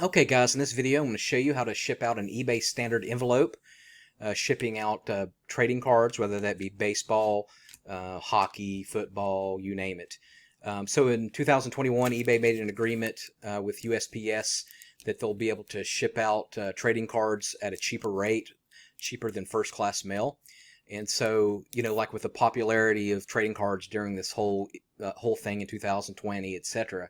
Okay guys, in this video I'm going to show you how to ship out an eBay standard envelope, shipping out trading cards, whether that be baseball, hockey, football, you name it. So in 2021, eBay made an agreement with USPS that they'll be able to ship out trading cards at a cheaper rate, cheaper than first class mail. And so, like with the popularity of trading cards during this whole thing in 2020, etc.,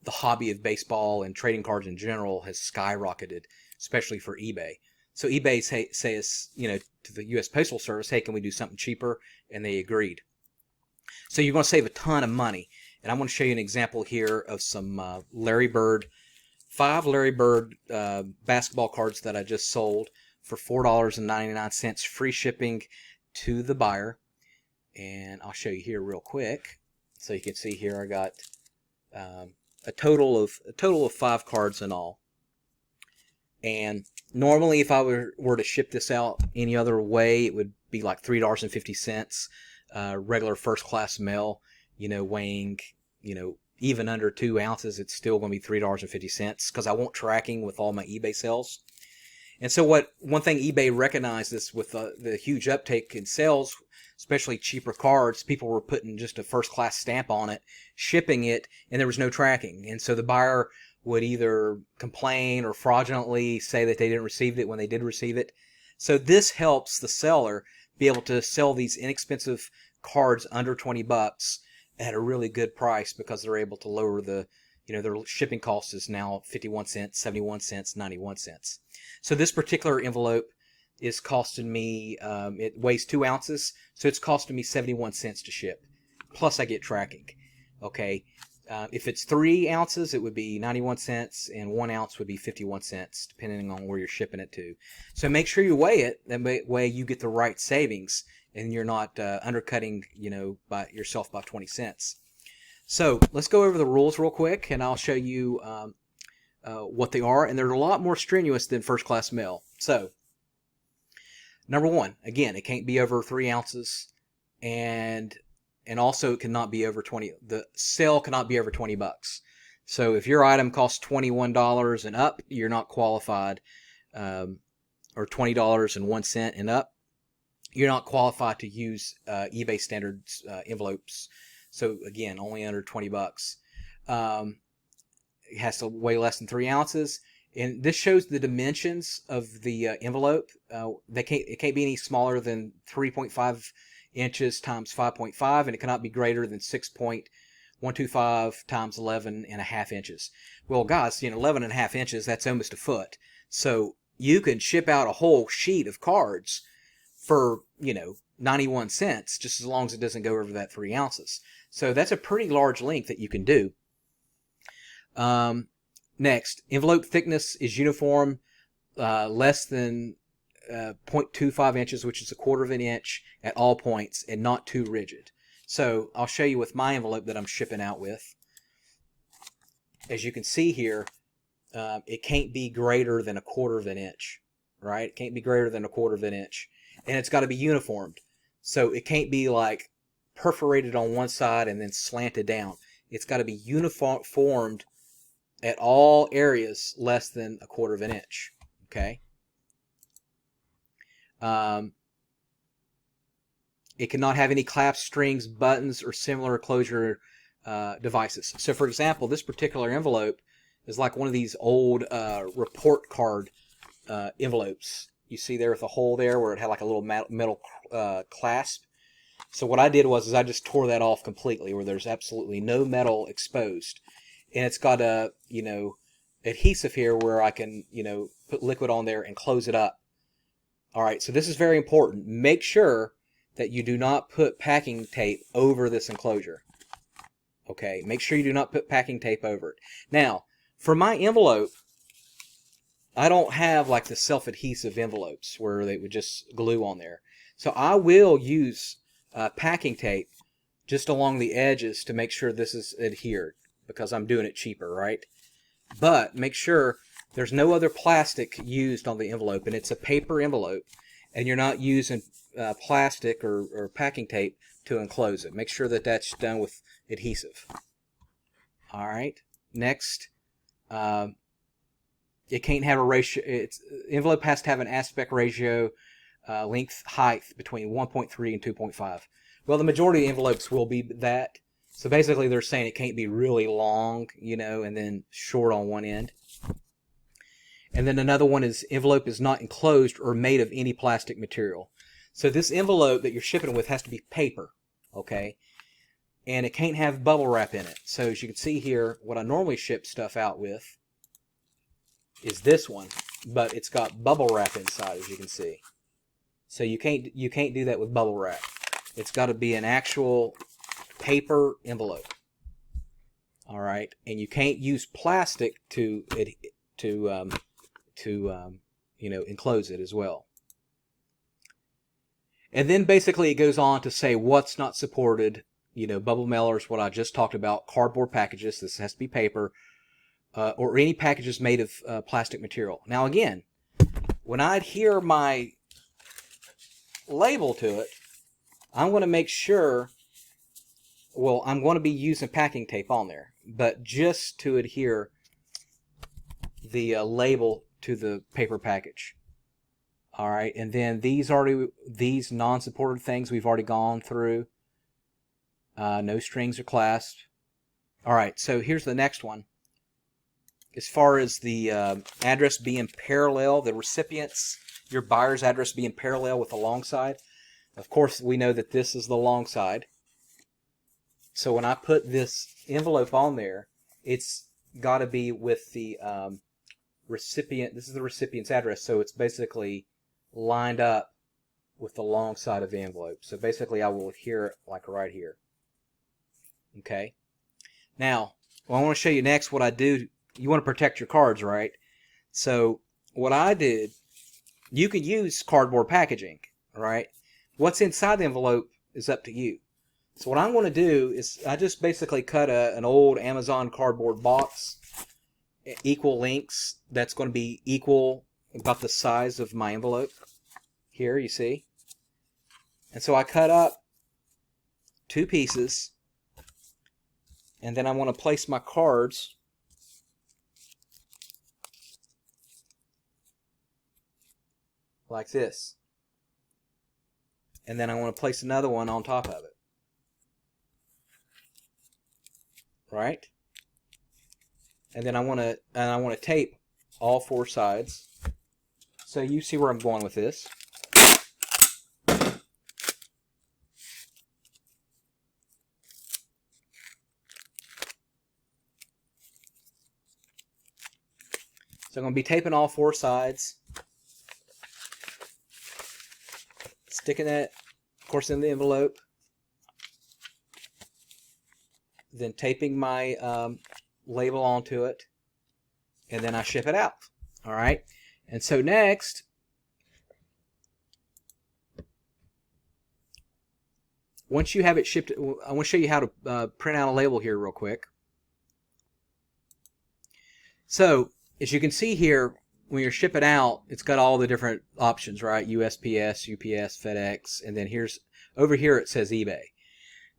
the hobby of baseball and trading cards in general has skyrocketed, especially for eBay. So eBay says, to the U.S. Postal Service, hey, can we do something cheaper? And they agreed. So you're going to save a ton of money. And I'm going to show you an example here of some five Larry Bird basketball cards that I just sold for $4.99, free shipping to the buyer. And I'll show you here real quick. So you can see here I got a total of 5 cards in all. And normally if I were to ship this out any other way, it would be like $3.50, regular first class mail, weighing, even under 2 ounces, it's still going to be $3.50 because I want tracking with all my eBay sales. And so one thing eBay recognizes with the huge uptake in sales, especially cheaper cards, people were putting just a first class stamp on it, shipping it, and there was no tracking. And so the buyer would either complain or fraudulently say that they didn't receive it when they did receive it. So this helps the seller be able to sell these inexpensive cards under 20 bucks at a really good price because they're able to lower their shipping cost is now 51 cents, 71 cents, 91 cents. So this particular envelope is costing me, it weighs 2 ounces, so it's costing me 71 cents to ship. Plus I get tracking. Okay, if it's 3 ounces, it would be 91 cents, and 1 ounce would be 51 cents, depending on where you're shipping it to. So make sure you weigh it. That way you get the right savings, and you're not undercutting, by yourself by 20 cents. So let's go over the rules real quick, and I'll show you what they are. And they're a lot more strenuous than first class mail. So number 1, again, it can't be over 3 ounces, and also it cannot be over 20. The sale cannot be over 20 bucks. So if your item costs $21 and up, you're not qualified, or $20.01 and up, you're not qualified to use eBay standard envelopes. So again, only under 20 bucks. It has to weigh less than 3 ounces. And this shows the dimensions of the envelope. It can't be any smaller than 3.5 inches times 5.5, and it cannot be greater than 6.125 times 11.5 inches. Well, guys, 11.5 inches, that's almost a foot. So you can ship out a whole sheet of cards for, 91 cents, just as long as it doesn't go over that 3 ounces. So that's a pretty large length that you can do. Next, envelope thickness is uniform, less than 0.25 inches, which is 1/4 of an inch at all points, and not too rigid. So I'll show you with my envelope that I'm shipping out with. As you can see here, it can't be greater than 1/4 of an inch, right? It can't be greater than 1/4 of an inch, and it's got to be uniformed. So it can't be like perforated on one side and then slanted down. It's got to be uniformed at all areas less than 1/4 of an inch. Okay. It cannot have any clasps, strings, buttons, or similar closure devices. So, for example, this particular envelope is like one of these old report card envelopes. You see there with a hole there where it had like a little metal clasp. So what I did was I just tore that off completely, where there's absolutely no metal exposed. And it's got a, adhesive here where I can, put liquid on there and close it up. All right, so this is very important. Make sure that you do not put packing tape over this enclosure. Okay, make sure you do not put packing tape over it. Now, for my envelope, I don't have like the self-adhesive envelopes where they would just glue on there. So I will use packing tape just along the edges to make sure this is adhered, because I'm doing it cheaper, right? But make sure there's no other plastic used on the envelope, and it's a paper envelope, and you're not using plastic or packing tape to enclose it. Make sure that that's done with adhesive. All right. Next, it can't have a ratio. Envelope has to have an aspect ratio length height between 1.3 and 2.5. Well, the majority of envelopes will be that. So basically they're saying it can't be really long, you know, and then short on one end. And then another one is envelope is not enclosed or made of any plastic material. So this envelope that you're shipping with has to be paper, okay? And it can't have bubble wrap in it. So as you can see here, what I normally ship stuff out with is this one, but it's got bubble wrap inside, as you can see. So you can't do that with bubble wrap. It's got to be an actual paper envelope. All right, and you can't use plastic to you know, enclose it as well. And then basically it goes on to say what's not supported. You know, bubble mailers, what I just talked about, cardboard packages, this has to be paper, or any packages made of plastic material. Now again, when I adhere my label to it, I'm going to make sure, well, I'm going to be using packing tape on there, but just to adhere the label to the paper package. All right, and then these non-supported things we've already gone through. No strings or clasps. All right, so here's the next one. As far as the address being parallel, the recipient's, your buyer's address being parallel with the long side. Of course, we know that this is the long side. So when I put this envelope on there, it's got to be with the recipient. This is the recipient's address, so it's basically lined up with the long side of the envelope. So basically, I will adhere it like right here. Okay. Now, I want to show you next what I do. You want to protect your cards, right? So what I did, you could use cardboard packaging, right? What's inside the envelope is up to you. So what I'm going to do is I just basically cut an old Amazon cardboard box, equal lengths. That's going to be equal, about the size of my envelope. Here, you see. And so I cut up 2 pieces. And then I want to place my cards like this. And then I want to place another one on top of it. Right? And then I want to tape all 4 sides. So you see where I'm going with this. So I'm going to be taping all 4 sides, sticking that, of course, in the envelope, then taping my label onto it, and then I ship it out. All right? And so next, once you have it shipped, I want to show you how to print out a label here real quick. So, as you can see here, when you're shipping out, it's got all the different options, right? USPS, UPS, FedEx, and then over here it says eBay.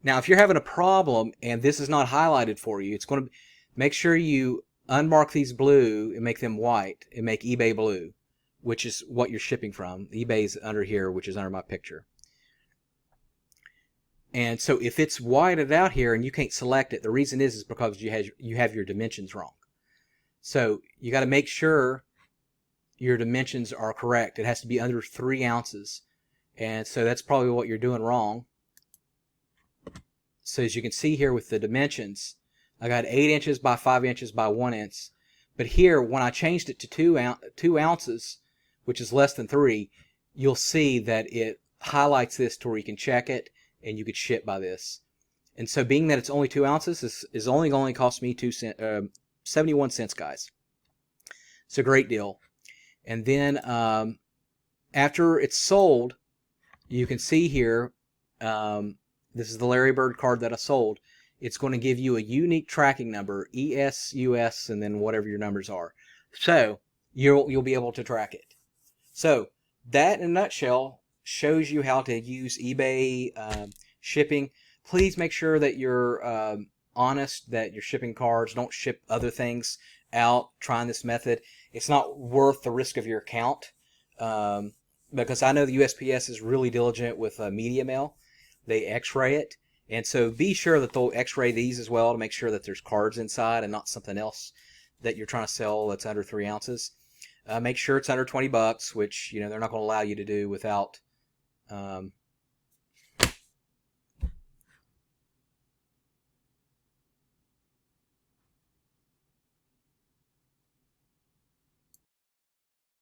Now, if you're having a problem and this is not highlighted for you, it's going to make sure you unmark these blue and make them white and make eBay blue, which is what you're shipping from. eBay's under here, which is under my picture. And so if it's whited out here and you can't select it, the reason is because you have your dimensions wrong. So you got to make sure your dimensions are correct. It has to be under 3 ounces. And so that's probably what you're doing wrong. So as you can see here with the dimensions, I got 8 inches by 5 inches by 1 inch. But here, when I changed it to 2 ounces, which is less than 3, you'll see that it highlights this to where you can check it and you could ship by this. And so being that it's only 2 ounces, is only going to cost me 71 cents, guys. It's a great deal. And then after it's sold, you can see here, this is the Larry Bird card that I sold. It's going to give you a unique tracking number, ES, US, and then whatever your numbers are. So you'll be able to track it. So that in a nutshell shows you how to use eBay shipping. Please make sure that you're honest, that you're shipping cards. Don't ship other things out trying this method, it's not worth the risk of your account, because I know the USPS is really diligent with media mail. They x-ray it, and so be sure that they'll x-ray these as well to make sure that there's cards inside and not something else that you're trying to sell that's under 3 ounces. Make sure it's under $20, which they're not going to allow you to do without